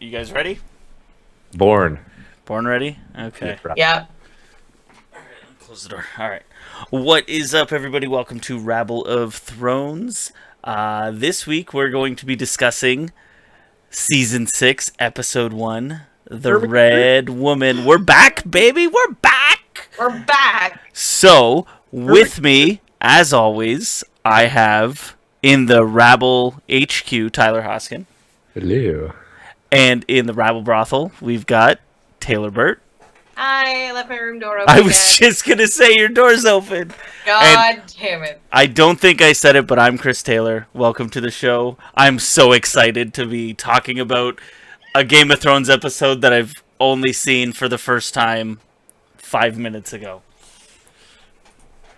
You guys ready? Born ready? Okay. Yeah. Close the door. All right. What is up, everybody? Welcome to Rabble of Thrones. This week we're going to be discussing Season 6, Episode 1, The Red Woman. We're back, baby! We're back! We're back! So, with me, as always, I have, in the Rabble HQ, Tyler Hoskin. Hello. And in the Rabble Brothel, we've got Taylor Burt. I left my room door open. I was just going to say your door's open. God damn it. I don't think I said it, but I'm Chris Taylor. Welcome to the show. I'm so excited to be talking about a Game of Thrones episode that I've only seen for the first time 5 minutes ago.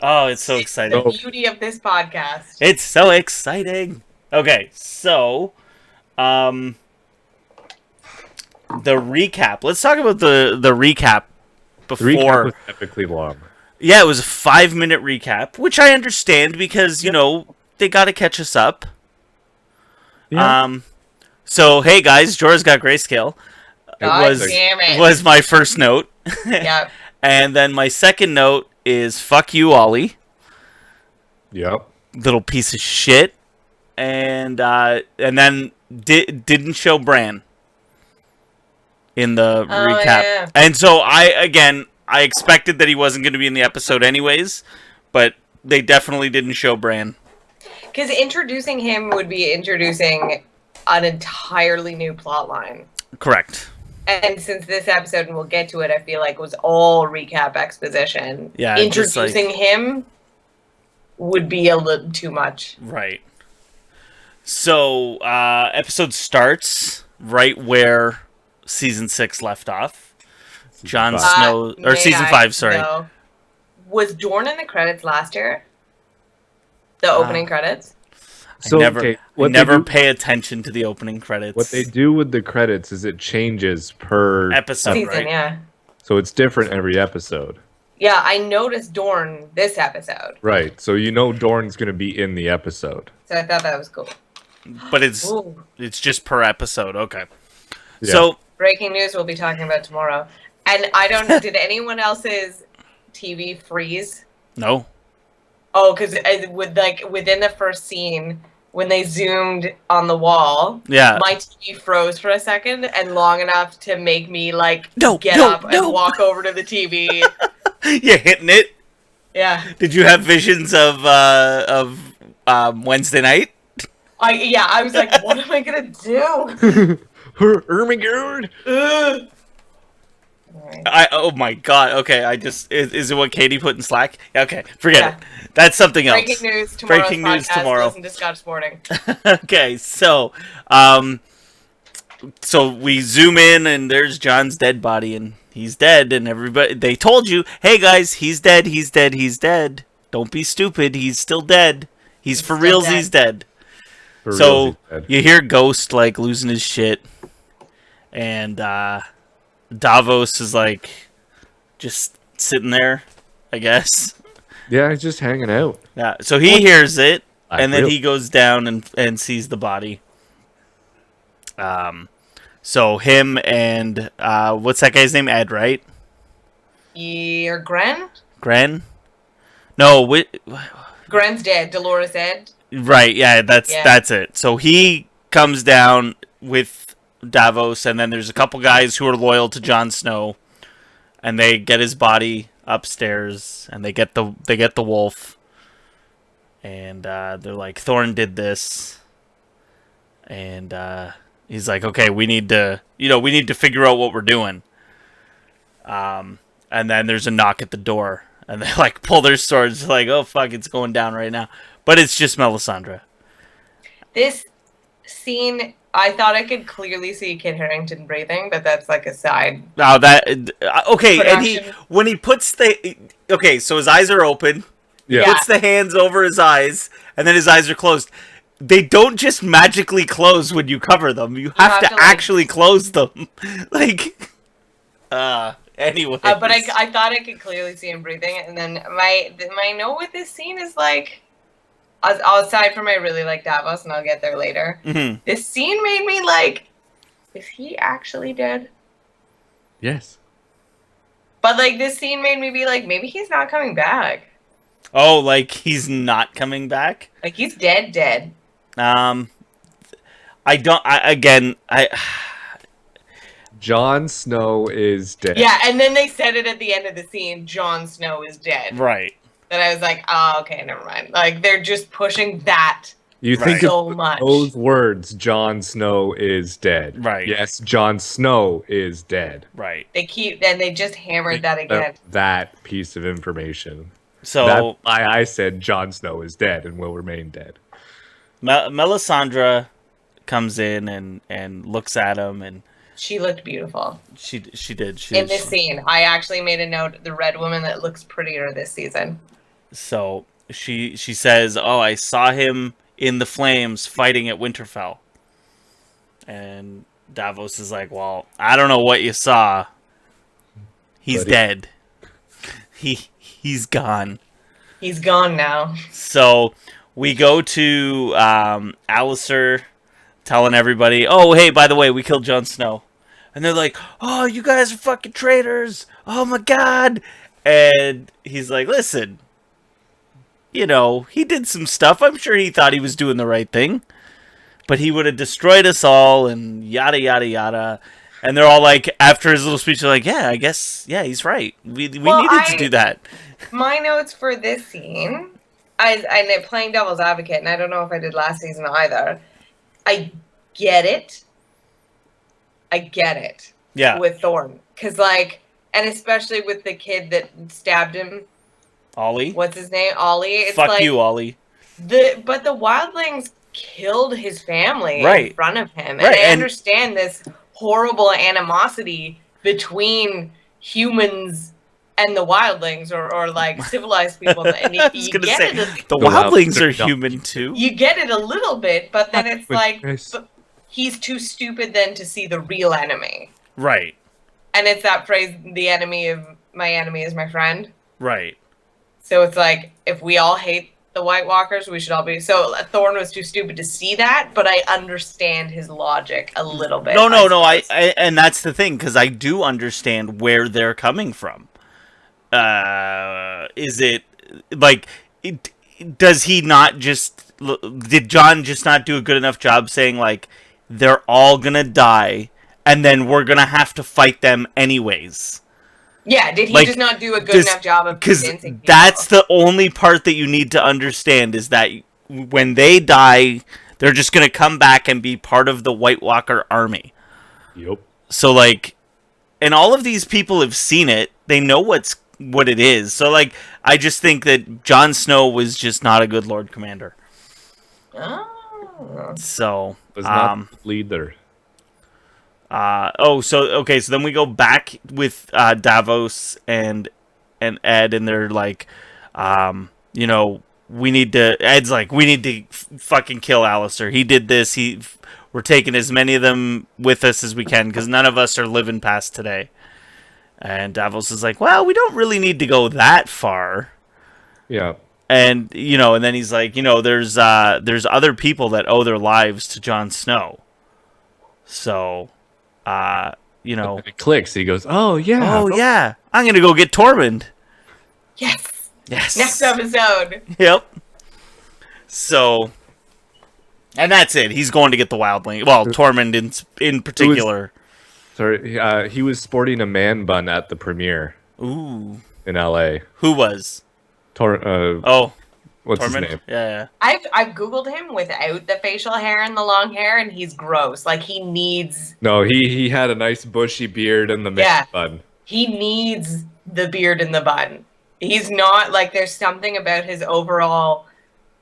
Oh, it's so exciting. The beauty of this podcast. It's so exciting. Okay, so the recap. Let's talk about the recap before. The recap was epically long. Yeah, it was a 5-minute recap, which I understand because, you know, they got to catch us up. Yeah. So, hey guys, Jorah's got grayscale. God damn it. Was my first note. Yep. And then my second note is fuck you, Ollie. Yep. Little piece of shit. And then didn't show Bran in the recap. Yeah. And so I expected that he wasn't going to be in the episode anyways, but they definitely didn't show Bran. Because introducing him would be introducing an entirely new plot line. Correct. And since this episode, and we'll get to it, I feel like was all recap exposition. Yeah, introducing him would be a little too much. Right. So, episode starts right where Season 6 left off. Jon Snow, or Season 5, sorry. Know, was Dorne in the credits last year? The opening credits? I never pay attention to the opening credits. What they do with the credits is it changes per episode, season, right? Yeah. So it's different every episode. Yeah, I noticed Dorne this episode. Right. So you know Dorne's going to be in the episode. So I thought that was cool. But it's just per episode. Okay. Yeah. So breaking news we'll be talking about tomorrow. And I don't did anyone else's TV freeze? No. Oh, because within the first scene, when they zoomed on the wall, yeah, my TV froze for a second and long enough to make me get up and walk over to the TV. You hitting it? Yeah. Did you have visions of Wednesday night? I was like, what am I gonna do? Ermigerd. Oh my god. Okay, is it what Katie put in Slack? Okay, forget it. That's something else. Breaking news tomorrow. Breaking news tomorrow. Listen to Scotch Sporting. Okay, so we zoom in and there's Jon's dead body and he's dead and they told you, hey guys, he's dead, he's dead, he's dead. Don't be stupid, he's still dead. He's for reals, he's dead. So you hear Ghost losing his shit and Davos is just sitting there, I guess. Yeah, he's just hanging out. Yeah, so he hears it, and then he goes down and sees the body. So him and what's that guy's name? Ed, right? You're Gren? Gren? No, Gren's dead. Dolores Ed. Right, yeah, that's it. So he comes down with Davos, and then there's a couple guys who are loyal to Jon Snow, and they get his body upstairs, and they get the wolf, and they're like, Thorne did this, and he's like, okay, we need to figure out what we're doing. And then there's a knock at the door, and they pull their swords, oh fuck, it's going down right now, but it's just Melisandre. This scene, I thought I could clearly see Kit Harington breathing, but that's a side. Oh, okay. Production. And when he puts so his eyes are open. Yeah. He puts the hands over his eyes, and then his eyes are closed. They don't just magically close when you cover them. You have to actually close them. Anyway. But I thought I could clearly see him breathing, and then my note with this scene is aside from I really like Davos, and I'll get there later. Mm-hmm. This scene made me Is he actually dead? Yes. But like this scene made me be like, maybe he's not coming back. Oh, like he's not coming back? Like he's dead. I don't. I Jon Snow is dead. Yeah, and then they said it at the end of the scene. Jon Snow is dead. right. Then I was like, oh, okay, never mind. Like they're just pushing that. You Right. think So of much. those words, Jon Snow is dead. Right. Yes, Jon Snow is dead. Right. They keep and they just hammered that again. That piece of information. So That's why I said Jon Snow is dead and will remain dead. Melisandre comes in and looks at him, and She looked beautiful she did. in this scene. I actually made a note: the red woman that looks prettier this season. So she says, "Oh, I saw him in the flames fighting at Winterfell." And Davos is like, "Well, I don't know what you saw. He's dead. He's gone." He's gone now. So we go to Alistair telling everybody, "Oh, hey, by the way, we killed Jon Snow." And they're like, "Oh, you guys are fucking traitors. Oh my god." And he's like, "Listen, you know, he did some stuff. I'm sure he thought he was doing the right thing. But he would have destroyed us all and yada, yada, yada." And they're all like, after his little speech, they're like, "Yeah, I guess, yeah, he's right. We needed to do that." My notes for this scene, I'm playing devil's advocate, and I don't know if I did last season either. I get it. Yeah. With Thorne. Because, like, and especially with the kid that stabbed him. Ollie? What's his name? Ollie. It's Fuck like, you, Ollie. But the wildlings killed his family in front of him. And I understand this horrible animosity between humans and the wildlings, or like civilized people. And I was going to say, the wildlings are human too. You get it a little bit, but then it's like, he's too stupid then to see the real enemy. Right. And it's that phrase, my enemy is my friend. Right. So it's like, if we all hate the White Walkers, we should all be... So Thorne was too stupid to see that, but I understand his logic a little bit. No, I and that's the thing, because I do understand where they're coming from. Is it, like, does he not just... Did Jon just not do a good enough job saying, like, they're all gonna die, and then we're gonna have to fight them anyways? Yeah, did he just not do a good enough job of convincing people? That's the only part that you need to understand, is that when they die, they're just going to come back and be part of the White Walker army. Yep. So, like, and all of these people have seen it. They know what it is. So, like, I just think that Jon Snow was just not a good Lord Commander. Oh. So, was not the leader. So then we go back with Davos and Ed, and they're like, you know, Ed's like, we need to fucking kill Alistair. He did this. We're taking as many of them with us as we can, because none of us are living past today. And Davos is like, well, we don't really need to go that far. Yeah. And, you know, and then he's like, you know, there's other people that owe their lives to Jon Snow. So... you know, it clicks. He goes, "Oh yeah, yeah, I'm gonna go get Tormund." Yes. Next episode. Yep. So, and that's it. He's going to get the wildling. Well, Tormund in particular. He was sporting a man bun at the premiere. Ooh. In L.A. Who was? What's Tormund? his name? Yeah. I've googled him without the facial hair and the long hair, and he's gross. Like, he needs... No, he had a nice bushy beard and the man bun. He needs the beard and the bun. He's not, like, there's something about his overall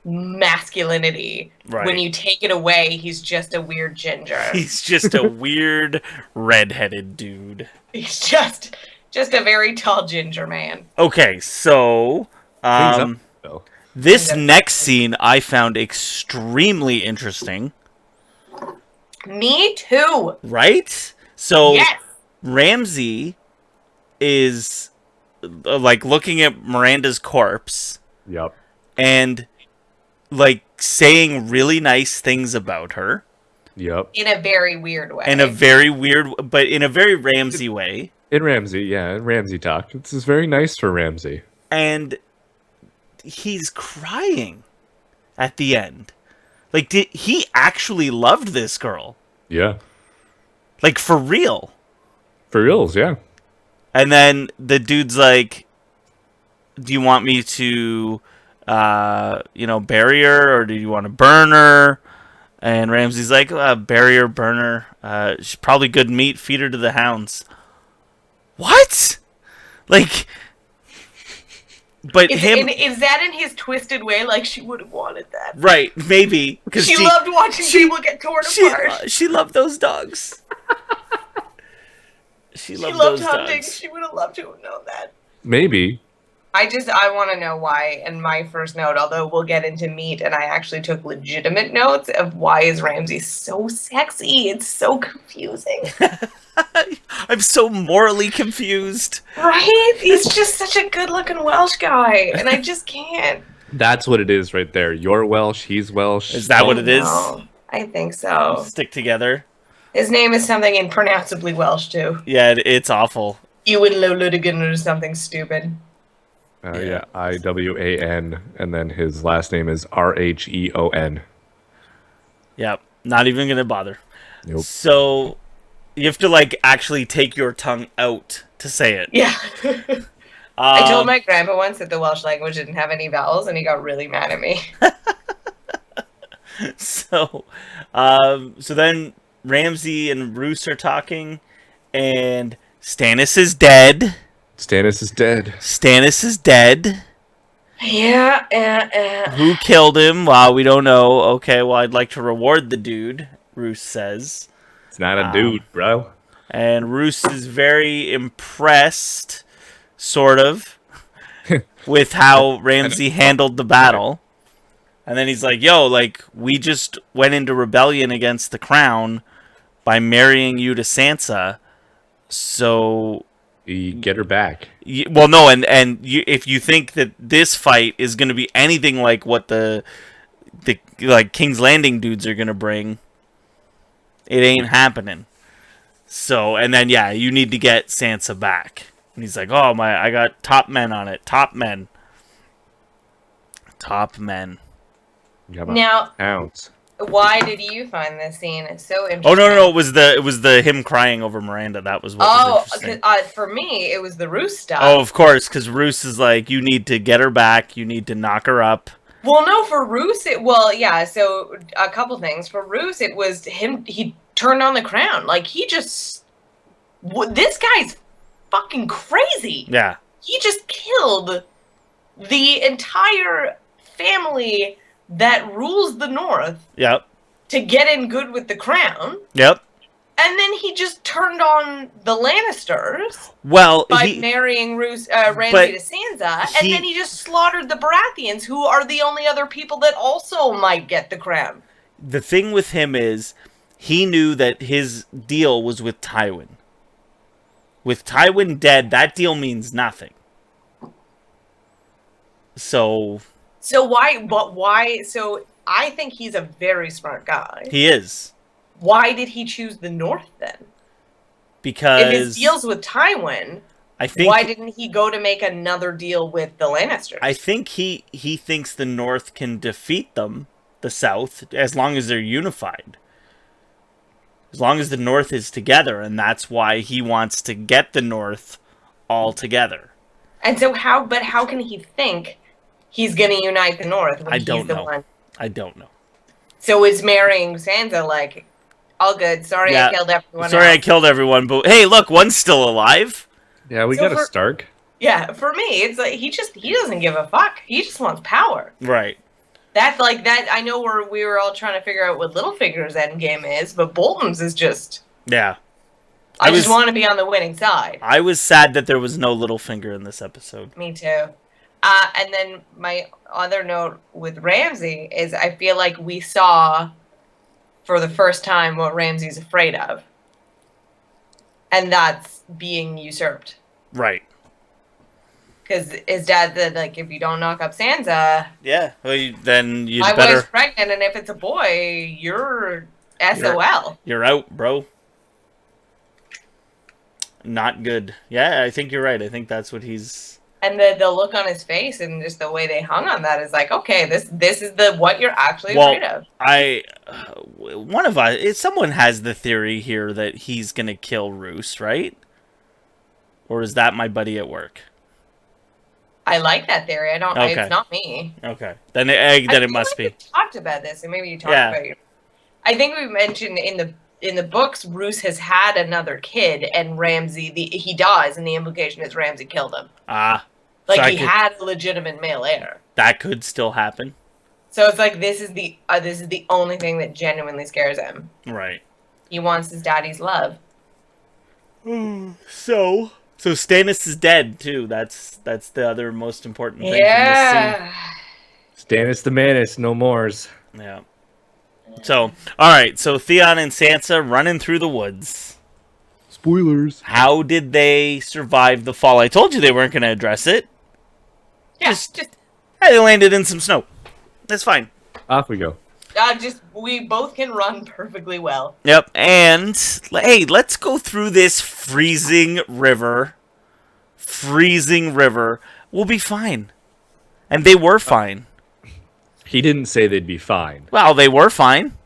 masculinity. Right. When you take it away, he's just a weird ginger. He's just a weird redheaded dude. He's just a very tall ginger man. Okay, so this next scene I found extremely interesting. Me too. Right? So yes. Ramsay is like looking at Miranda's corpse. Yep. And like saying really nice things about her. Yep. In a very weird way. But in a very Ramsay way. In Ramsay talk. This is very nice for Ramsay. And he's crying at the end. Like, he actually loved this girl. Yeah. Like, for real. For reals, yeah. And then the dude's like, do you want me to, bury her, or do you want to burn her? And Ramsay's like, bury her, burn her. She's probably good meat, feed her to the hounds. What? Like... But is that in his twisted way? Like, she would have wanted that. Right, maybe. She loved watching people get torn apart. She loved those dogs. She loved hunting. Dogs. She would have loved to have known that. Maybe. I want to know why. And my first note, although we'll get into meat, and I actually took legitimate notes of why is Ramsay so sexy. It's so confusing. I'm so morally confused. Right? He's just such a good-looking Welsh guy, and I just can't. That's what it is right there. You're Welsh, he's Welsh. Is that what it is? I think so. Stick together. His name is something impronounceably Welsh, too. Yeah, it's awful. Ewan Lowludigan or something stupid. Yeah, Iwan, and then his last name is Rheon. Yep, not even going to bother. Nope. So... You have to, like, actually take your tongue out to say it. Yeah. I told my grandpa once that the Welsh language didn't have any vowels, and he got really mad at me. So then Ramsay and Roose are talking, and Stannis is dead. Stannis is dead. Yeah. Who killed him? Well, we don't know. Okay, well, I'd like to reward the dude, Roose says. It's not a dude, bro. And Roose is very impressed, sort of, with how Ramsay handled the battle. And then he's like, yo, like, we just went into rebellion against the crown by marrying you to Sansa. So... You get her back. Well, no, and if you think that this fight is going to be anything like what the King's Landing dudes are going to bring... It ain't happening. So, and then, yeah, you need to get Sansa back. And he's like, oh, I got top men on it. Top men. Now, hounds. Why did you find this scene so interesting? Oh, no, it was the him crying over Miranda. That was what was interesting. For me, it was the Roose stuff. Oh, of course, because Roose is like, you need to get her back. You need to knock her up. Well, no, for Roose, so a couple things. For Roose, it was him, he turned on the crown. Like, this guy's fucking crazy. Yeah. He just killed the entire family that rules the North. Yep. To get in good with the crown. Yep. And then he just turned on the Lannisters. Well, by marrying Ramsay to Sansa, and then he just slaughtered the Baratheons, who are the only other people that also might get the crown. The thing with him is, he knew that his deal was with Tywin. With Tywin dead, that deal means nothing. So why? So I think he's a very smart guy. He is. Why did he choose the North then? Because if his deal's with Tywin, why didn't he go to make another deal with the Lannisters? I think he thinks the North can defeat them, the South, as long as they're unified. As long as the North is together, and that's why he wants to get the North all together. And so how can he think he's going to unite the North when he's the one? I don't know. So is marrying Sansa like... All good. Sorry I killed everyone. I killed everyone, but hey, look, one's still alive. Yeah, we got a Stark. Yeah, for me, it's like he doesn't give a fuck. He just wants power. Right. That's like that. I know we were all trying to figure out what Littlefinger's endgame is, but Bolton's is just. Yeah. I just want to be on the winning side. I was sad that there was no Littlefinger in this episode. Me too. And then my other note with Ramsay is I feel like we saw for the first time what Ramsay's afraid of. And that's being usurped. Right. Because his dad said, like, if you don't knock up Sansa... Yeah, well, then you my better... wife's pregnant, and if it's a boy, you're SOL. You're out, bro. Not good. Yeah, I think you're right. I think that's what he's... And the look on his face and just the way they hung on that is like, okay, this is what you're actually afraid of. Someone has the theory here that he's gonna kill Roose, right? Or is that my buddy at work? I like that theory. I don't. Okay. It's not me. Okay, then it must be. We talked about this, and maybe you talked about it. I think we mentioned in the books, Roose has had another kid, and Ramsay he dies, and the implication is Ramsay killed him. Like he had a legitimate male heir. That could still happen. So it's like this is the only thing that genuinely scares him. Right. He wants his daddy's love. So Stannis is dead too. That's the other most important thing. Yeah. Stannis the Manus, no mores. Yeah. So all right. So Theon and Sansa running through the woods. Spoilers. How did they survive the fall? I told you they weren't going to address it. Yeah, they landed in some snow. That's fine. Off we go. We both can run perfectly well. Yep, and hey, let's go through this freezing river. We'll be fine. And they were fine. He didn't say they'd be fine. Well, they were fine.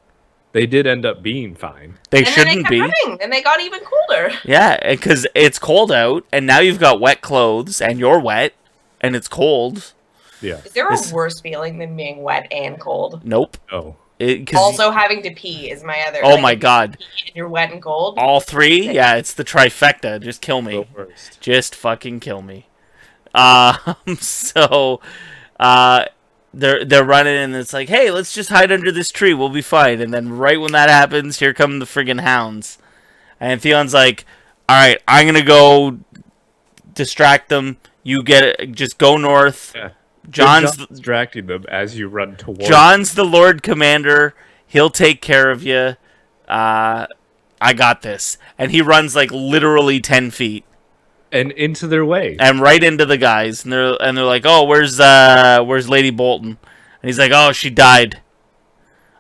They did end up being fine. They shouldn't be. And they got even colder. Yeah, because it's cold out, and now you've got wet clothes, and you're wet, and it's cold. Yeah. Is there a worse feeling than being wet and cold? Nope. Oh. Also, having to pee is my other. Oh my god. You're wet and cold. All three? Yeah, it's the trifecta. Just kill me. Just fucking kill me. They're running, and it's like, hey, let's just hide under this tree. We'll be fine. And then right when that happens, here come the friggin' hounds. And Theon's like, all right, I'm gonna go distract them. You just go north. Yeah. John's distracting them as you run towards. John's the Lord Commander. He'll take care of you. I got this. And he runs like literally 10 feet. And into their way. And right into the guys. And they're like, oh, where's Lady Bolton? And he's like, oh, she died.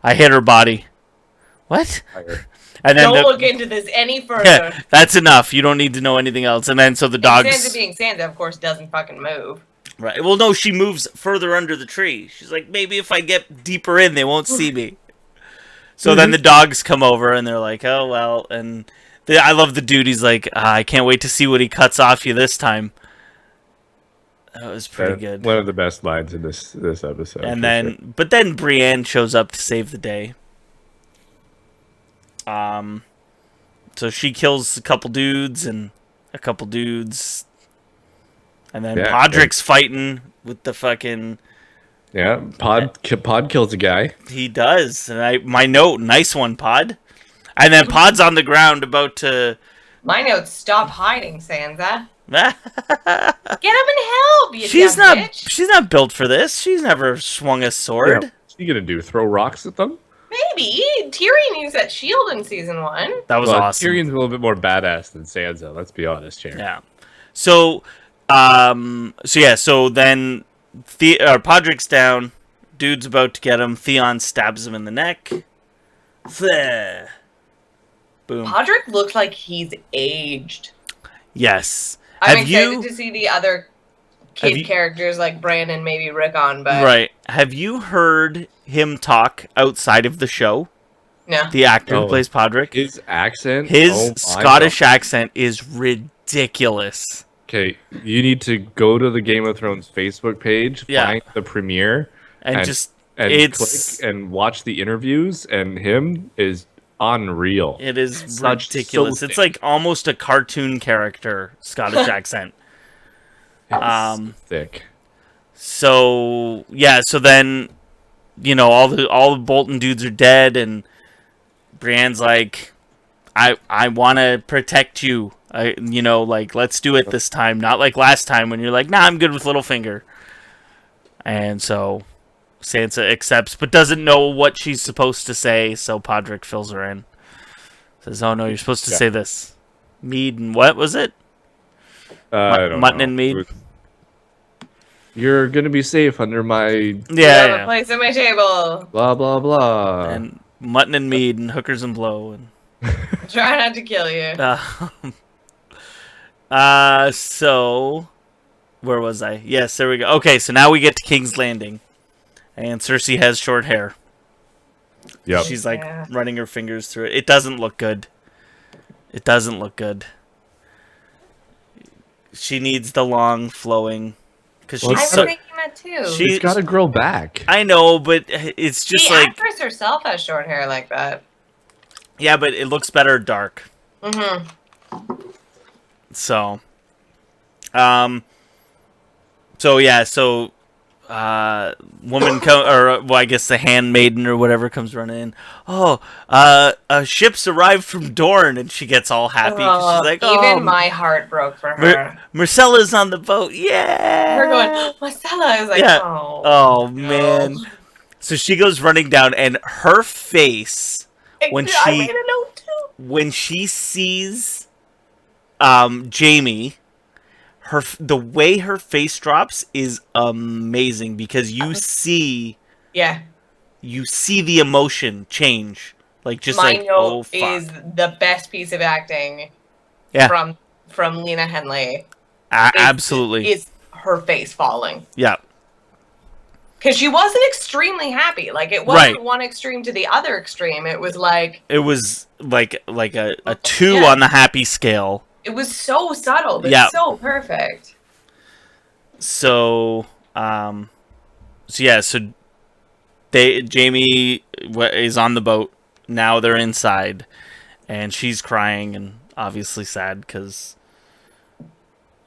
I hit her body. What? And then don't look into this any further. Yeah, that's enough. You don't need to know anything else. And then so the dogs. Sansa being Sansa, of course, doesn't fucking move. Right. Well, no, she moves further under the tree. She's like, maybe if I get deeper in, they won't see me. So then the dogs come over, and they're like, oh, well. And I love the dude. He's like, I can't wait to see what he cuts off you this time. That was pretty good. One of the best lines in this episode. And then, but then Brienne shows up to save the day. So she kills a couple dudes, and and then Podrick's fighting with the fucking... Yeah, Pod kills a guy. He does. And my note, nice one, Pod. And then Pod's on the ground about to... My note, stop hiding, Sansa. Get him and help, you she's dumb not. bitch. She's not built for this. She's never swung a sword. Yeah. What's she gonna do? Throw rocks at them? Maybe. Tyrion used that shield in season 1. That was awesome. Tyrion's a little bit more badass than Sansa. Let's be honest here. Yeah. So then Podrick's down. Dude's about to get him. Theon stabs him in the neck. Boom. Podrick looks like he's aged. Yes. I'm excited to see the other kid characters like Brandon, maybe Rickon, but... Right. Have you heard him talk outside of the show? No. The actor who plays Podrick? His accent? His Scottish accent is ridiculous. Okay, you need to go to the Game of Thrones Facebook page, find the premiere, and click and watch the interviews, and him is unreal. It is ridiculous. It's like almost a cartoon character Scottish accent. Thick. So then, all the Bolton dudes are dead, and Brienne's like, I want to protect you. Let's do it this time. Not like last time when you're like, nah, I'm good with Littlefinger. And so Sansa accepts, but doesn't know what she's supposed to say, so Podrick fills her in. Says, oh no, you're supposed to say this. Mead and what was it? Mutton and mead? You're going to be safe under my... Yeah. Place at my table. Blah, blah, blah. And mutton and mead and hookers and blow. And try not to kill you. So where was I? Yes, there we go. Okay, so now we get to King's Landing, and Cersei has short hair. Yep. She's like running her fingers through it. It doesn't look good. It doesn't look good. She needs the long flowing. Because I was thinking that too. She's got to grow back. I know, but it's just the like... The actress herself has short hair like that. Yeah, but it looks better dark. Mm-hmm. So... So, yeah, so... woman I guess the handmaiden or whatever comes running in. Oh, ships arrived from Dorne, and she gets all happy. She's like, even my heart broke for her. Marcella's on the boat, yeah. We're going, Marcella. I was like, yeah. oh man. So she goes running down, and her face when she sees Jaime. The way her face drops is amazing because you see the emotion change, like just my like note is the best piece of acting from Lena Henley. Absolutely is her face falling. Yeah, because she wasn't extremely happy. Like it wasn't one extreme to the other extreme. It was like a 2 on the happy scale. It was so subtle, but so perfect. So, Jaime is on the boat. Now they're inside, and she's crying and obviously sad because,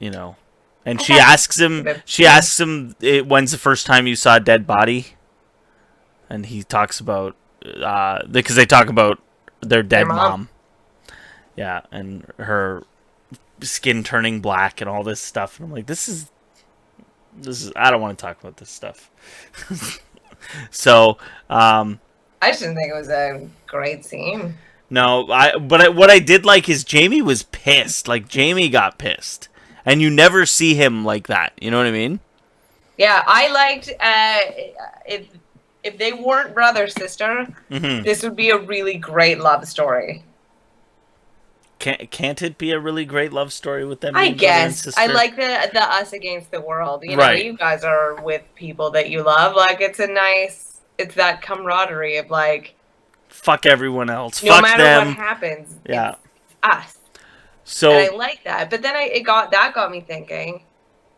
and she asks him, when's the first time you saw a dead body? And he talks about, because they talk about their dead mom. Yeah, and her skin turning black and all this stuff, and I'm like, this is I don't want to talk about this stuff. So I just didn't think it was a great scene. No, what I did like is Jaime was pissed. Like Jaime got pissed, and you never see him like that, you know what I mean? Yeah, I liked if they weren't brother sister, this would be a really great love story. Can't it be a really great love story with them? I guess. I like the us against the world. You know, you guys are with people that you love. Like, it's that camaraderie of like, fuck everyone else. No fuck matter them. what happens, yeah, it's us. So and I like that. But then that got me thinking.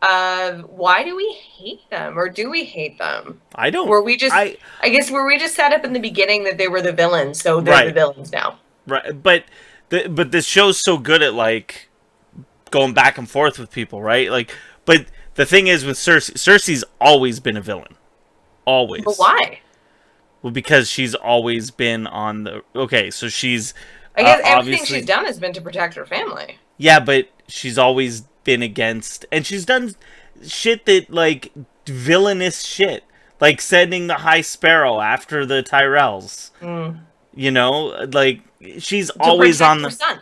Why do we hate them, or do we hate them? I don't. Were we just? I guess were we just set up in the beginning that they were the villains, so they're the villains now. Right, but this show's so good at like going back and forth with people, right? Like, but the thing is with Cersei's always been a villain, always. But why? Well, because she's always been on the so she's. I guess everything she's done has been to protect her family. Yeah, but she's always been against, and she's done shit that like villainous shit, like sending the High Sparrow after the Tyrells. You know, like she's always on the son.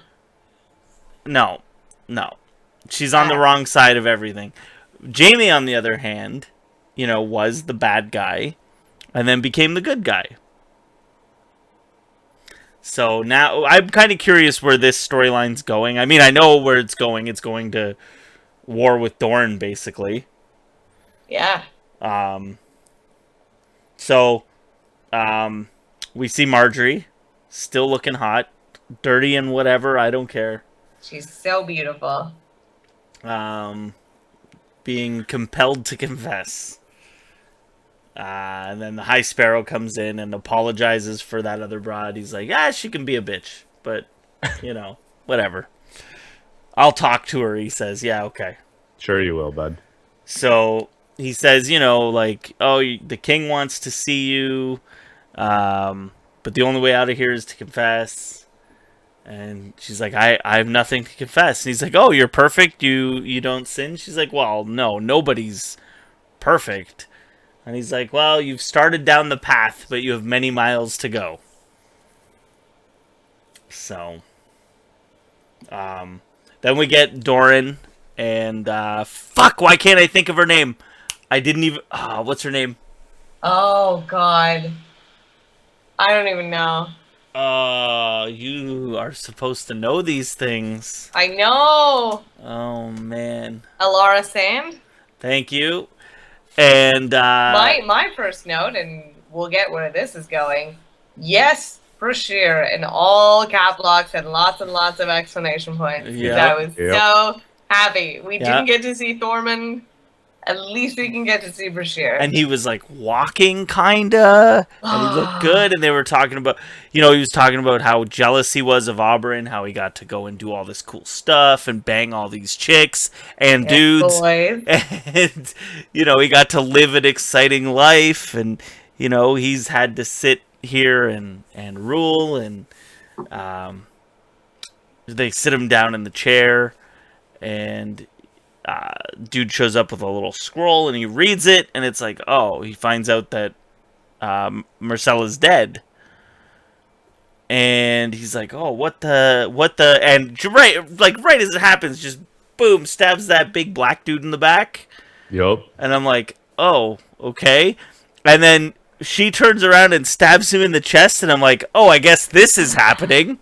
No, she's on the wrong side of everything. Jaime, on the other hand, was the bad guy, and then became the good guy. So now I'm kind of curious where this storyline's going. I mean, I know where it's going. It's going to war with Dorne, basically. Yeah. We see Marjorie, still looking hot, dirty and whatever, I don't care. She's so beautiful. Being compelled to confess. And then the High Sparrow comes in and apologizes for that other broad. He's like, she can be a bitch, but, whatever. I'll talk to her, he says. Yeah, okay. Sure you will, bud. So he says, the king wants to see you, but the only way out of here is to confess. And she's like, I have nothing to confess. And he's like, oh, you're perfect? You don't sin? She's like, well, no, nobody's perfect. And he's like, well, you've started down the path, but you have many miles to go. So, then we get Doran, and, why can't I think of her name? I didn't even, what's her name? Oh, God. I don't even know. You are supposed to know these things. I know. Oh, man. Alara Sand? Thank you. And, My first note, and we'll get where this is going. Yes, for sure. In all cap locks and lots of exclamation points. Because I was so happy. We didn't get to see Thormund. At least we can get to see Bashir. And he was like walking, kinda, and he looked good. And they were talking about, he was talking about how jealous he was of Oberyn, how he got to go and do all this cool stuff and bang all these chicks and dudes. Boys. And, he got to live an exciting life. And, he's had to sit here and rule. And they sit him down in the chair. And dude shows up with a little scroll and he reads it, and it's like, he finds out that Myrcella's dead, and he's like, what the, and right as it happens, just boom, stabs that big black dude in the back. Yup. And I'm like, okay. And then she turns around and stabs him in the chest, and I'm like, I guess this is happening.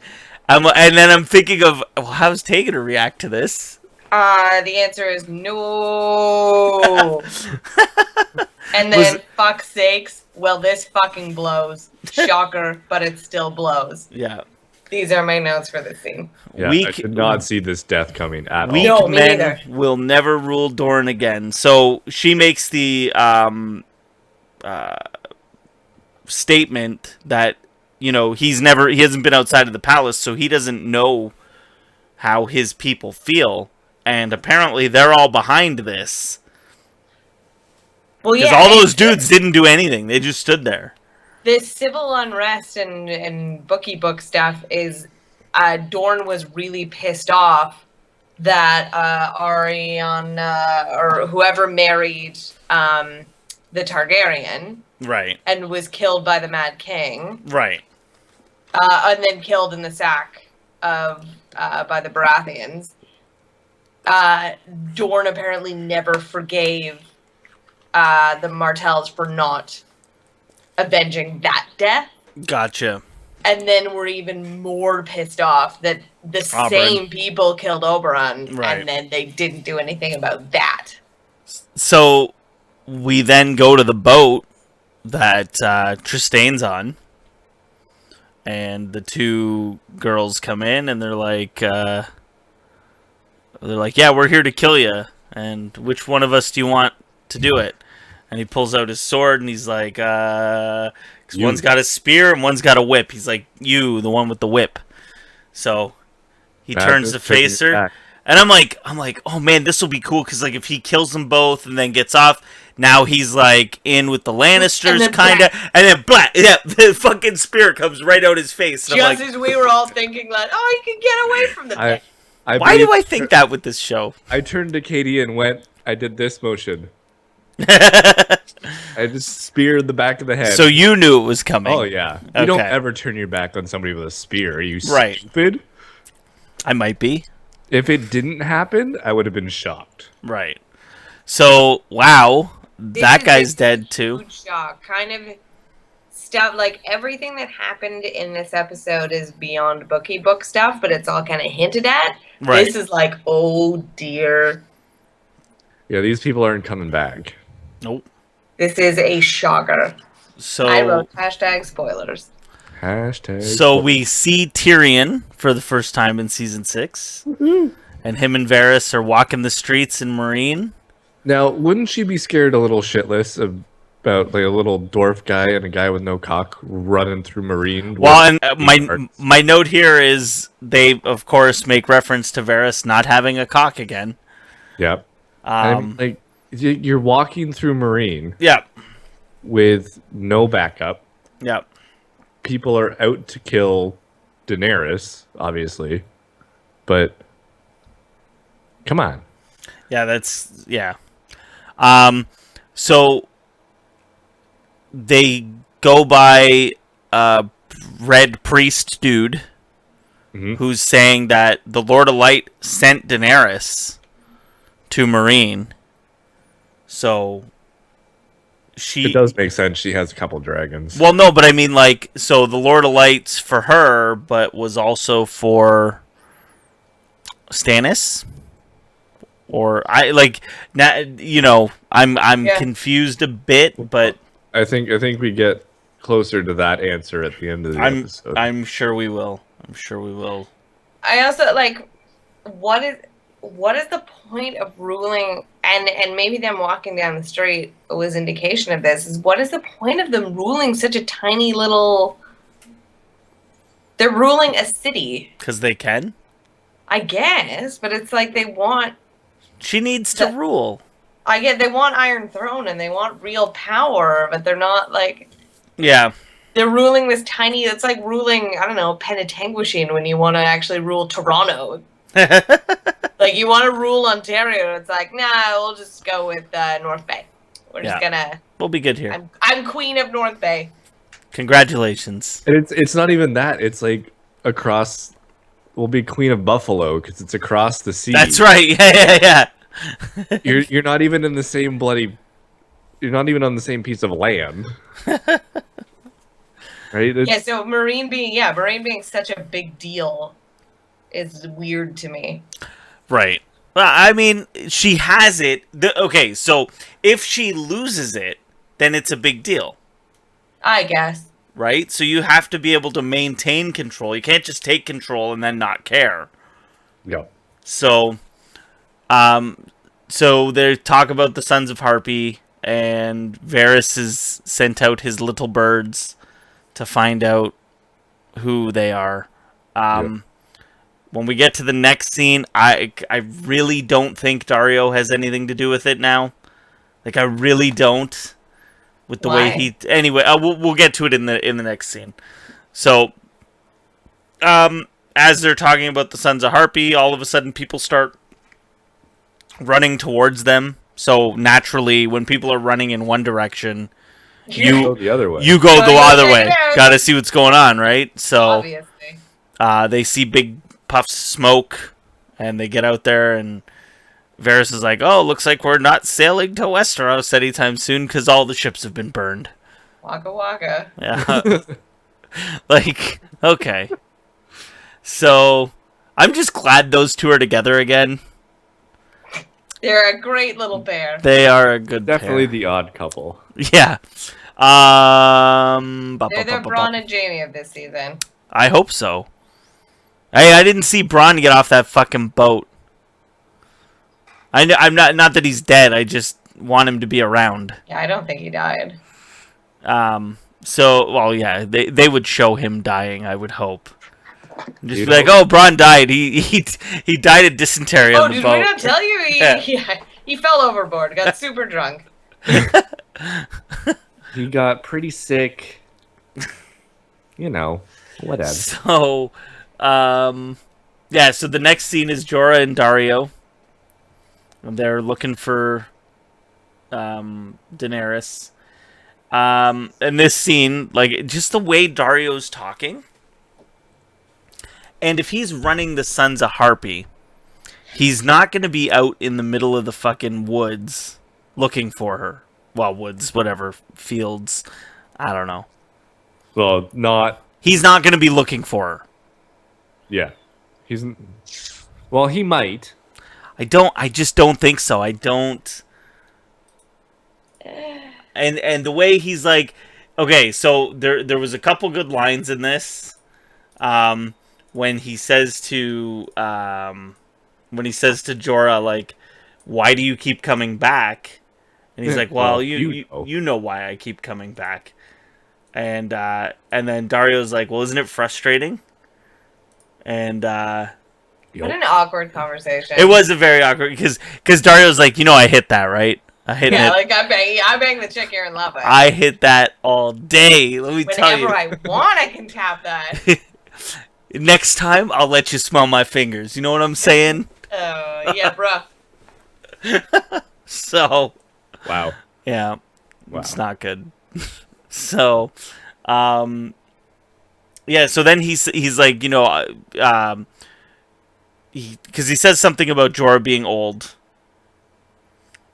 And then I'm thinking of, how's Tay gonna react to this? The answer is no. And then, fuck's sakes, this fucking blows. Shocker, but it still blows. Yeah. These are my notes for this scene. Yeah, I did not see this death coming at all. Weak men will never rule Dorne again. So she makes the statement that, he hasn't been outside of the palace, so he doesn't know how his people feel. And apparently they're all behind this. Well, because all those dudes didn't do anything. They just stood there. This civil unrest and bookie book stuff is... Dorne was really pissed off that Arianna, or whoever married the Targaryen... Right. And was killed by the Mad King. Right. And then killed in the sack by the Baratheons. Dorne apparently never forgave the Martells for not avenging that death. Gotcha. And then we're even more pissed off that the same people killed Oberyn, and then they didn't do anything about that. So we then go to the boat that Tristane's on, and the two girls come in, and they're like, yeah, we're here to kill you, and which one of us do you want to do it? And he pulls out his sword, and he's like, because one's got a spear and one's got a whip. He's like, you, the one with the whip. So he turns to face her, and I'm like, oh man, this will be cool, because like if he kills them both and then gets off, now he's like in with the Lannisters, kind of, and then the fucking spear comes right out his face. And just as we were all thinking, like, he can get away from the thing. Why do I think that with this show? I turned to Katie and I did this motion. I just speared the back of the head. So you knew it was coming. Oh, yeah. You don't ever turn your back on somebody with a spear. Are you stupid? I might be. If it didn't happen, I would have been shocked. Right. So, wow. That guy's dead, too. Huge shock. Kind of stuff, like everything that happened in this episode is beyond bookie book stuff, but it's all kind of hinted at. Right. This is like, oh dear. Yeah, these people aren't coming back. Nope. This is a shocker. So I wrote #spoilers. So we see Tyrion for the first time in season 6. Mm-hmm. And him and Varys are walking the streets in Meereen. Now, wouldn't she be scared a little shitless about like a little dwarf guy and a guy with no cock running through Meereen? Well, and my note here is they, of course, make reference to Varys not having a cock again. Yep. I mean, like you're walking through Meereen. Yep. With no backup. Yep. People are out to kill Daenerys, obviously, but come on. Yeah. So they go by a red priest dude who's saying that the Lord of Light sent Daenerys to Meereen. So It does make sense. She has a couple dragons. Well, no, but I mean, like, so the Lord of Lights for her, but was also for Stannis? Or I like now, I'm confused a bit, but I think we get closer to that answer at the end of the episode. I'm sure we will. I also like what is the point of ruling and maybe them walking down the street was indication of this, is what is the point of them ruling such a tiny little, they're ruling a city. Because they can? I guess, but it's like they want... She needs to rule. I get they want Iron Throne and they want real power, but they're not like... Yeah. They're ruling this tiny... It's like ruling, I don't know, Penetanguishene when you want to actually rule Toronto. Like, you want to rule Ontario, it's like, nah, we'll just go with North Bay. We're just gonna... We'll be good here. I'm queen of North Bay. Congratulations. And it's not even that. It's like across... We'll be queen of Buffalo because it's across the sea. That's right. Yeah. You're not even in the same bloody. You're not even on the same piece of land. Right? Yeah. So Marine being such a big deal is weird to me. Right. Well, I mean, she has it. Okay, so if she loses it, then it's a big deal. I guess. Right? So you have to be able to maintain control. You can't just take control and then not care. Yeah. So, they talk about the Sons of Harpy, and Varys has sent out his little birds to find out who they are. When we get to the next scene, I really don't think Dario has anything to do with it now. Like, I really don't. With the way he... Anyway, we'll get to it in the next scene. So, as they're talking about the Sons of Harpy, all of a sudden people start running towards them. So, naturally, when people are running in one direction, you go the other way. You go the other way. Gotta see what's going on, right? So, obviously. They see big puffs of smoke, and they get out there, and Varys is like, oh, looks like we're not sailing to Westeros anytime soon because all the ships have been burned. Waka waka. Yeah. Like, okay. So, I'm just glad those two are together again. They're a great little pair. They are a good Definitely pair. the odd couple. Yeah. They're the Bronn and Jaime of this season. I hope so. Hey, I didn't see Bronn get off that fucking boat. I'm not that he's dead. I just want him to be around. Yeah, I don't think he died. So, well, yeah, they would show him dying. I would hope. Just be like, oh, Bronn died. He died of dysentery on the boat. Oh, did we not tell you? He fell overboard. Got super drunk. He got pretty sick. Whatever. So, yeah. So the next scene is Jorah and Dario. They're looking for Daenerys. And this scene, like, just the way Dario's talking. And if he's running the Sons of Harpy, he's not going to be out in the middle of the fucking woods looking for her. Well, woods, whatever, fields. I don't know. Well, He's not going to be looking for her. Yeah. Well, he might. I just don't think so. I don't. And the way he's like, okay, so there was a couple good lines in this. When he says to Jorah, like, why do you keep coming back? And he's like, well, you know why I keep coming back. And then Dario's like, well, isn't it frustrating? And what an awkward conversation. It was a very awkward because Dario's like, I hit that, right? I hit it. Like I bang the chick you're in love with. I hit that all day. Let me tell you. Whenever I want, I can tap that. Next time, I'll let you smell my fingers. You know what I'm saying? Yeah, bruh. So. Wow. Yeah. Wow. It's not good. So, yeah. So then he's like, because he says something about Jorah being old,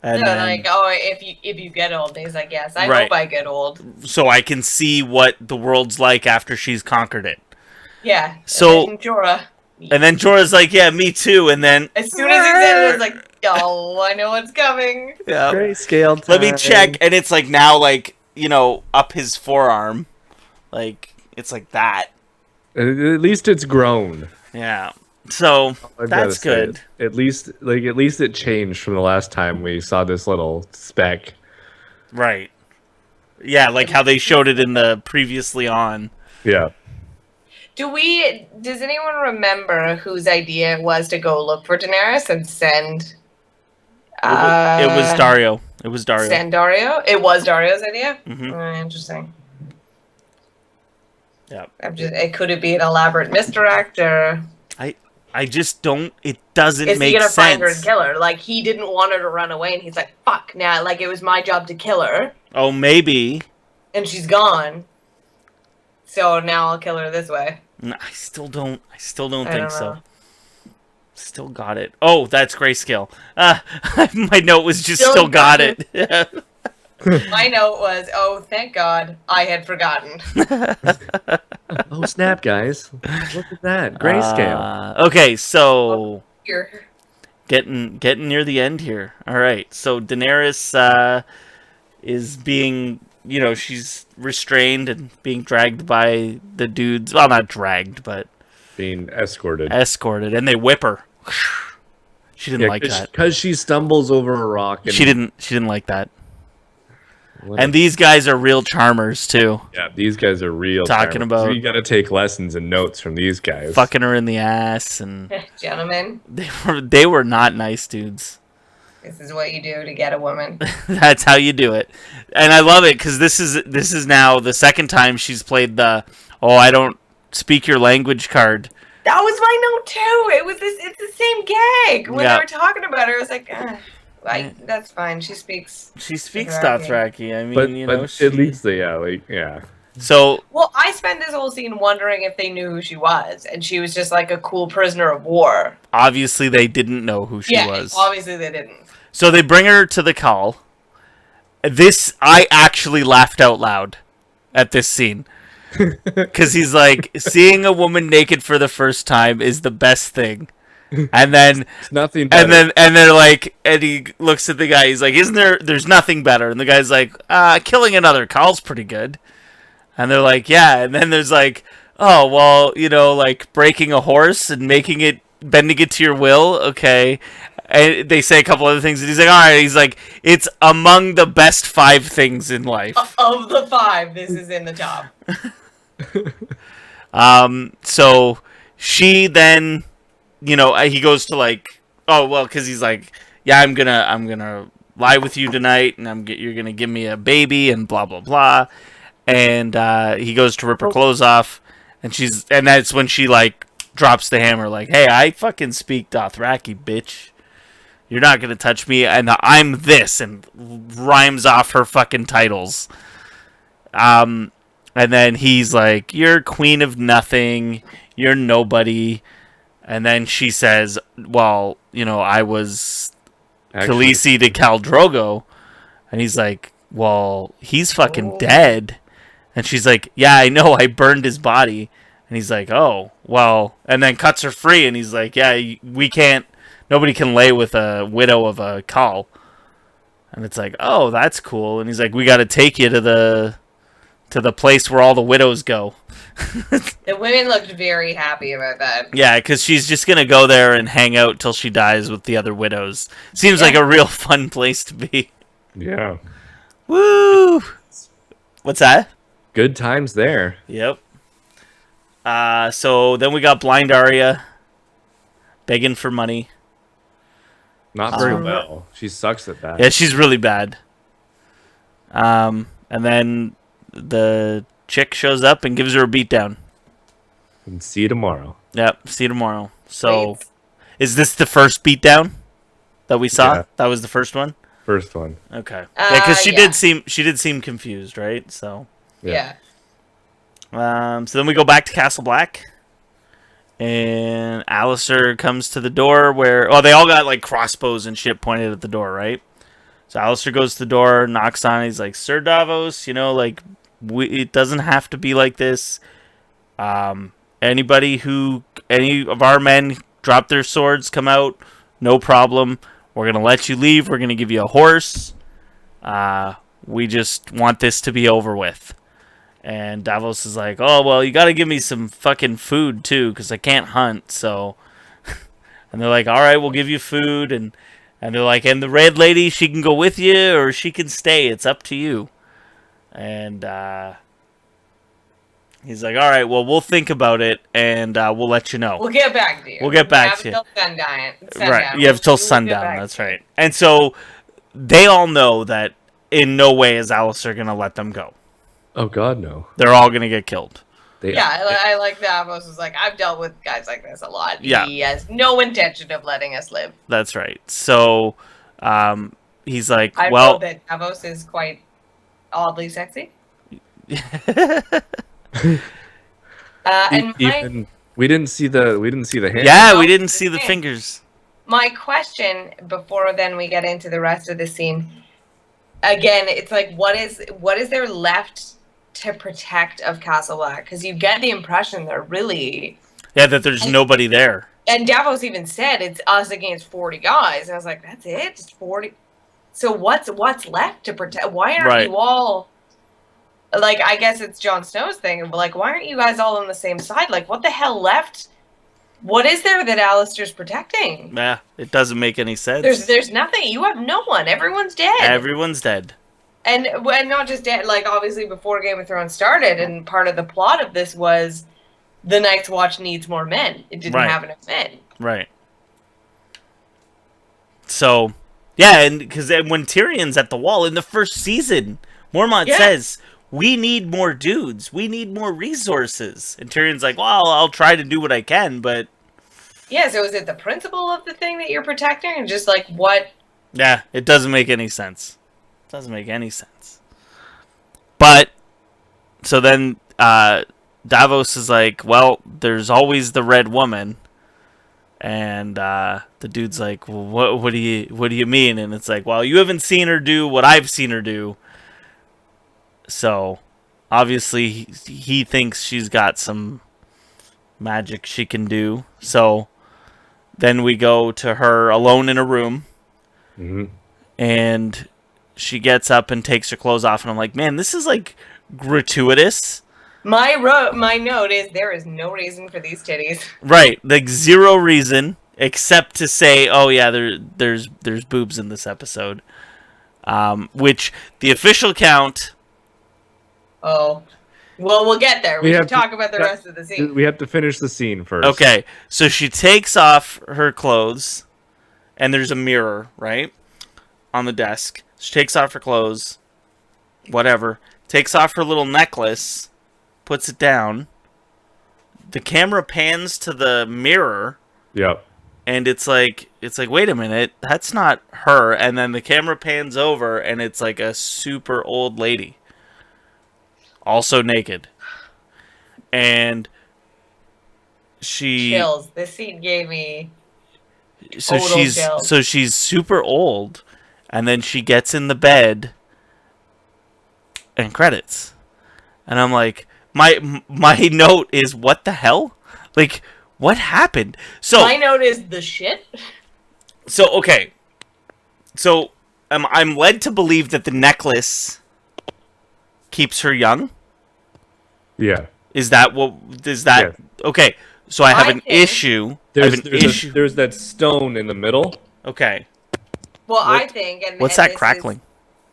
And yeah, then, like, oh, if you get old, he's like, yes, I Right. hope I get old. so I can see what the world's like after she's conquered it. Yeah. So- and then Jorah. And then Jorah's like, yeah, me too. And then, As soon as he said it, I was like, oh, I know what's coming. yeah, Grayscale time. let me check. And it's like now, like, you know, up his forearm. Like, it's like that. At least it's grown. Yeah. So I've that's gotta say good. it. At least it changed from the last time we saw this little speck. Right. Yeah, like how they showed it in the previously on. Yeah. Does anyone remember whose idea it was to go look for Daenerys and send It was Dario. It was Dario. send Dario? It was Dario's idea? Mhm. Interesting. Yeah. It could it be an elaborate misdirect or I just don't. It doesn't is make he gonna sense. find her and kill her? Like he didn't want her to run away and he's like, fuck now, like it was my job to kill her Oh, maybe. and she's gone. So now I'll kill her this way. I still don't I think don't so. know. Still got it. Oh, that's grayscale. My note was just Still still got got it. My note was, oh, thank God, I had forgotten. Oh snap, guys! Look at that grayscale. Okay, so Here. getting near the end here. All right, so Daenerys is being, you know, she's restrained and being dragged by the dudes. Well, not dragged, but Being escorted. escorted, and they whip her. She didn't like that. Because she stumbles over a rock. And She didn't like that. And these guys are real charmers too. Yeah, these guys are real. Talking charmers. about- You got to take lessons and notes from these guys. Fucking her in the ass, and Gentlemen, they were not nice dudes. this is what you do to get a woman. That's how you do it. And I love it because this is now the second time she's played the I don't speak your language card. That was my note too. It's the same gag. When Yeah. they were talking about her, I was like, that's fine. She speaks. She speaks Dothraki. Dothraki. I mean, But, you know, but she... at least they, yeah. So Well, I spent this whole scene wondering if they knew who she was, and she was just like a cool prisoner of war. obviously they didn't know who she Yeah, was. obviously they didn't. So they bring her to the call. I actually laughed out loud at this scene. Because he's like, seeing a woman naked for the first time is the best thing. And then It's nothing better. and they're like, and he looks at the guy, he's like, there's nothing better. And the guy's like, killing another call's pretty good. And they're like, yeah. And then there's like, oh, well, you know, like breaking a horse and bending it to your will. Okay. And they say a couple other things, and he's like, all right. He's like, it's among the best 5 things in life. Of the 5, this is in the top. So she then, you know, he goes to like, oh, well, because he's like, yeah, I'm gonna lie with you tonight, and you're gonna give me a baby, and blah blah blah. And he goes to rip her clothes off, and that's when she like drops the hammer, like, hey, I fucking speak Dothraki, bitch. You're not gonna touch me, and I'm this, and rhymes off her fucking titles. And then he's like, you're queen of nothing, you're nobody. And then she says, well, you know, I was Khaleesi to Khal Drogo. And he's like, well, he's fucking dead. And she's like, yeah, I know, I burned his body. And he's like, oh, well, and then cuts her free. And he's like, yeah, nobody can lay with a widow of a Khal. And it's like, oh, that's cool. And he's like, we got to take you to the place where all the widows go. The women looked very happy about that. Yeah, because she's just going to go there and hang out till she dies with the other widows. Seems like a real fun place to be. Yeah. Woo! What's that? Good times there. Yep. So then we got Blind Arya begging for money. Not very well. She sucks at that. Yeah, she's really bad. And then the chick shows up and gives her a beatdown. And see you tomorrow. Yep, see you tomorrow. So, Wait. is this the first beatdown that we saw? Yeah. That was the first one? First one. Okay. Yeah, because she yeah. did seem confused, right? So, Yeah. so then we go back to Castle Black. And Alistair comes to the door where... Oh, they all got, like, crossbows and shit pointed at the door, right? So Alistair goes to the door, knocks on it. He's like, Sir Davos, it doesn't have to be like this. Any of our men drop their swords, come out, no problem. We're going to let you leave. We're going to give you a horse. We just want this to be over with. And Davos is like, oh, well, you got to give me some fucking food, too, because I can't hunt, so... And they're like, all right, we'll give you food. And they're like, and the red lady, she can go with you or she can stay. It's up to you. And he's like, all right, well, we'll think about it and we'll let you know. We'll get back to you. We'll get back to you. Till sundown. Right, you have till sundown. That's right. And so they all know that in no way is Alistair going to let them go. Oh, God, no. They're all going to get killed. I like Davos was like, I've dealt with guys like this a lot. Yeah. He has no intention of letting us live. That's right. So he's like, I well... know that Davos is quite oddly sexy. We didn't see the hand. Yeah, we didn't see the fingers. My question before then we get into the rest of the scene, again, it's like, what is there left to protect of Castle Black? Because you get the impression they're really... Yeah, that there's nobody there. And Davos even said it's us against 40 guys. And I was like, that's it? Just 40? So what's left to protect? Why aren't you all... Like, I guess it's Jon Snow's thing, but like, why aren't you guys all on the same side? Like, what the hell left? What is there that Alistair's protecting? Yeah, it doesn't make any sense. There's nothing. You have no one. Everyone's dead. Everyone's dead. And not just dead, like, obviously before Game of Thrones started, and part of the plot of this was the Night's Watch needs more men. It didn't have enough men. Right. So, yeah, and because when Tyrion's at the wall in the first season, Mormont says, we need more dudes. We need more resources. And Tyrion's like, well, I'll try to do what I can, but... Yeah, so is it the principle of the thing that you're protecting? And just like, what... Yeah, it doesn't make any sense. Doesn't make any sense. But so then Davos is like, well, there's always the red woman, and the dude's like, well, what do you mean? And it's like, well, you haven't seen her do what I've seen her do, so obviously he thinks she's got some magic she can do. So then we go to her alone in a room, and she gets up and takes her clothes off, and I'm like, man, this is like gratuitous. My note is there is no reason for these titties. Right, like zero reason except to say, oh yeah, there's boobs in this episode, which the official count. Oh, well, we'll get there. We should talk about the rest of the scene. We have to finish the scene first. Okay, so she takes off her clothes, and there's a mirror right on the desk. She takes off her clothes, whatever, takes off her little necklace, puts it down. The camera pans to the mirror. Yep. And it's like, wait a minute, that's not her. And then the camera pans over, and it's like a super old lady. Also naked. And she... Chills. This scene gave me... So she's super old. And then she gets in the bed and credits. And I'm like, my note is, what the hell? Like, what happened? So my note is the shit. So, okay. So I'm led to believe that the necklace keeps her young. Yeah. Is that what? Is that okay? So I have an issue. There's that stone in the middle. Okay. Well, I think. And what's that crackling?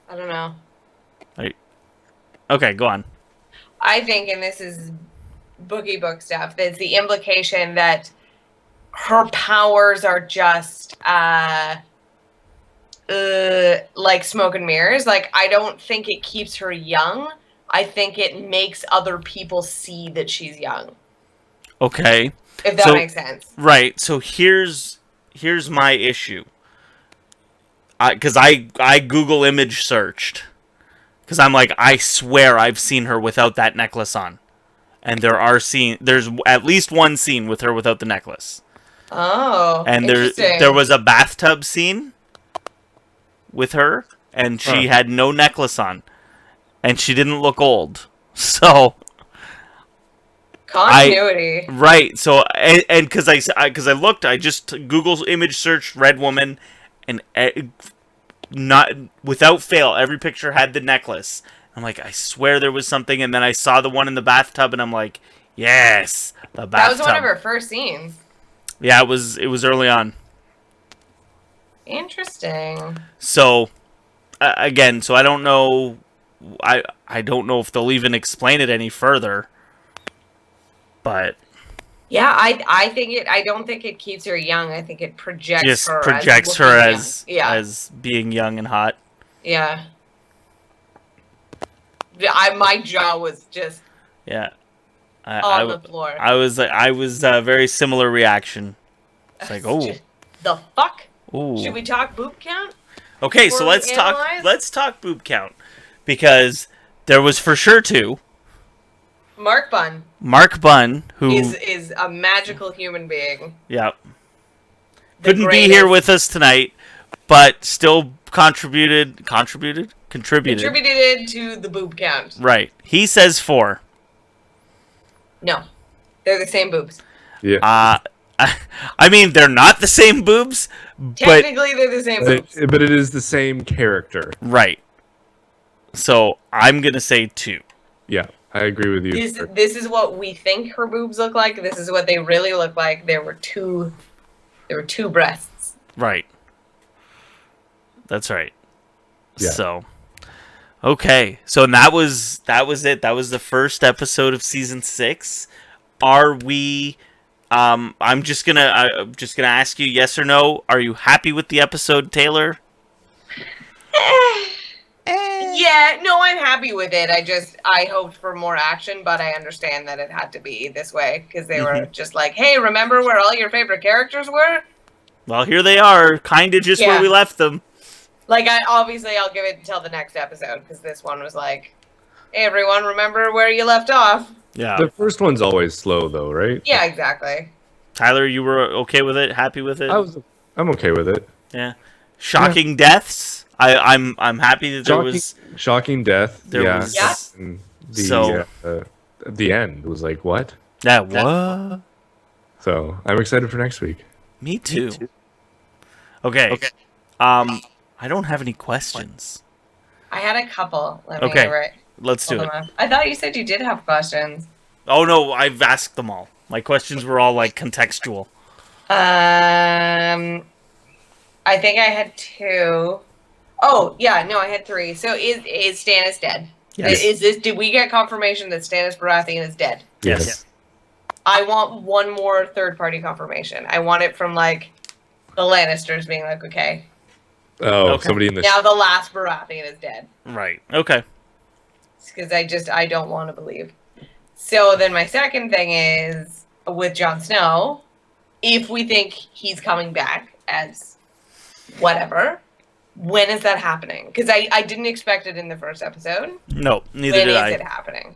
I don't know. Okay, go on. I think, and this is boogie book stuff, there's the implication that her powers are just like smoke and mirrors. Like, I don't think it keeps her young. I think it makes other people see that she's young. Okay. If that makes sense. Right. So here's my issue. Because I Google image searched. Because I'm like, I swear I've seen her without that necklace on. And there's at least one scene with her without the necklace. Oh, and there was a bathtub scene with her, and she had no necklace on, and she didn't look old. So continuity, right? So and because I looked, I just Google image searched red woman, and not without fail, every picture had the necklace. I'm like, I swear there was something, and then I saw the one in the bathtub, and I'm like, yes, the bathtub. That was one of her first scenes. Yeah, it was early on. Interesting. So, again, I don't know. I don't know if they'll even explain it any further. But yeah, I think it. I don't think it keeps her young. I think it projects her as being young and hot. Yeah. My jaw was just on the floor. I was very similar reaction. It's like, oh, the fuck. Ooh. Should we talk boob count? Okay, so let's talk boob count, because there was for sure 2. Mark Bunn, who is a magical human being. Yep. Couldn't be here with us tonight, but still contributed to the boob count. Right. He says 4. No, they're the same boobs. Yeah. I mean, they're not the same boobs. Technically, they're the same boobs. But it is the same character. Right. So I'm gonna say 2. Yeah, I agree with you. This is what we think her boobs look like. This is what they really look like. There were two breasts. Right. That's right. Yeah. So, okay. So that was it. That was the first episode of season 6. Are we? I'm just gonna ask you yes or no. Are you happy with the episode, Taylor? Yeah, no, I'm happy with it. I hoped for more action, but I understand that it had to be this way because they were just like, hey, remember where all your favorite characters were? Well, here they are, kind of just where we left them. Like, I'll give it until the next episode because this one was like, hey, everyone, remember where you left off? Yeah. The first one's always slow, though, right? Yeah, exactly. Tyler, you were okay with it? Happy with it? I'm okay with it. Yeah. Shocking deaths. I'm happy that there was shocking death. Was the end was like, what? Yeah, what? So I'm excited for next week. Me too. Okay. I don't have any questions. I had a couple. Let's do it. I thought you said you did have questions. Oh no, I've asked them all. My questions were all like contextual. I think I had 2. Oh, yeah, no, I had 3. So is Stannis dead? Yes. Did we get confirmation that Stannis Baratheon is dead? Yes. I want one more third-party confirmation. I want it from, like, the Lannisters being like, okay. Oh, okay. Somebody in the... Now the last Baratheon is dead. Right. Okay. Because I don't want to believe. So then my second thing is, with Jon Snow, if we think he's coming back as whatever... When is that happening? Because I didn't expect it in the first episode. No, neither did I. When is it happening?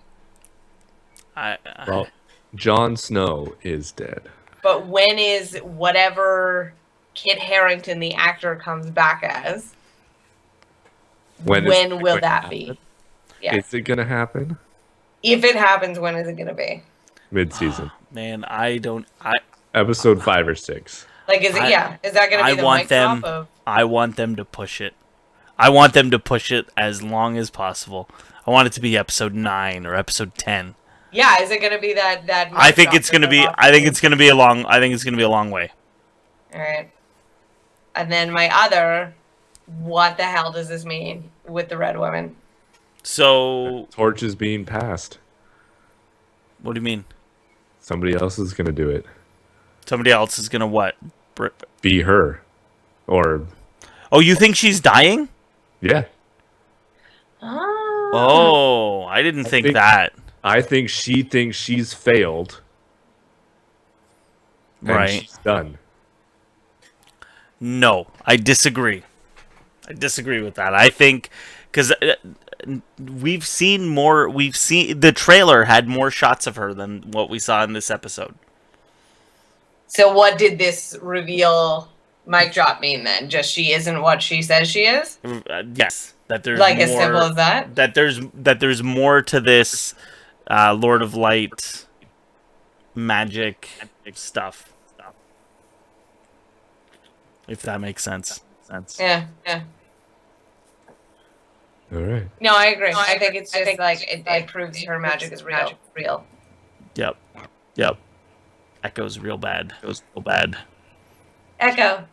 Well, Jon Snow is dead. But when is whatever Kit Harington, the actor, comes back as? When will that be? Yes. Is it going to happen? If it happens, when is it going to be? Mid-season. Man, Episode 5 or 6. Like, is that going to be the mic drop of... I want them to push it. I want them to push it as long as possible. I want it to be episode 9 or episode 10. Yeah, is it going to be that I think it's going to be a long way. All right. And then my other, what the hell does this mean with the Red Women? So the torch is being passed. What do you mean? Somebody else is going to do it. Somebody else is going to what? Be her. Or... Oh, you think she's dying? Yeah. Oh, I didn't think that. I think she thinks she's failed. And she's done. No, I disagree. I disagree with that. I think... Because we've seen the trailer had more shots of her than what we saw in this episode. So what did this reveal Mic drop mean then? Just she isn't what she says she is? Yes. That there's like more, as simple as that? That there's more to this Lord of Light magic stuff. If that makes sense. Yeah. All right. No, I agree. I think it's just it proves her magic is real. Yep. Echo's real bad. Echo.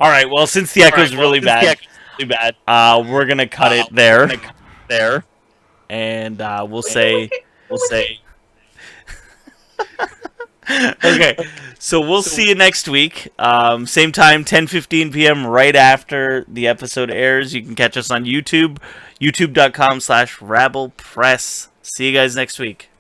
All right. Well, since the echo's really bad, we're gonna cut it there. And we'll say. Okay, so we'll see you next week. Same time, 10:15 p.m. right after the episode airs. You can catch us on YouTube, youtube.com/RabblePress. See you guys next week.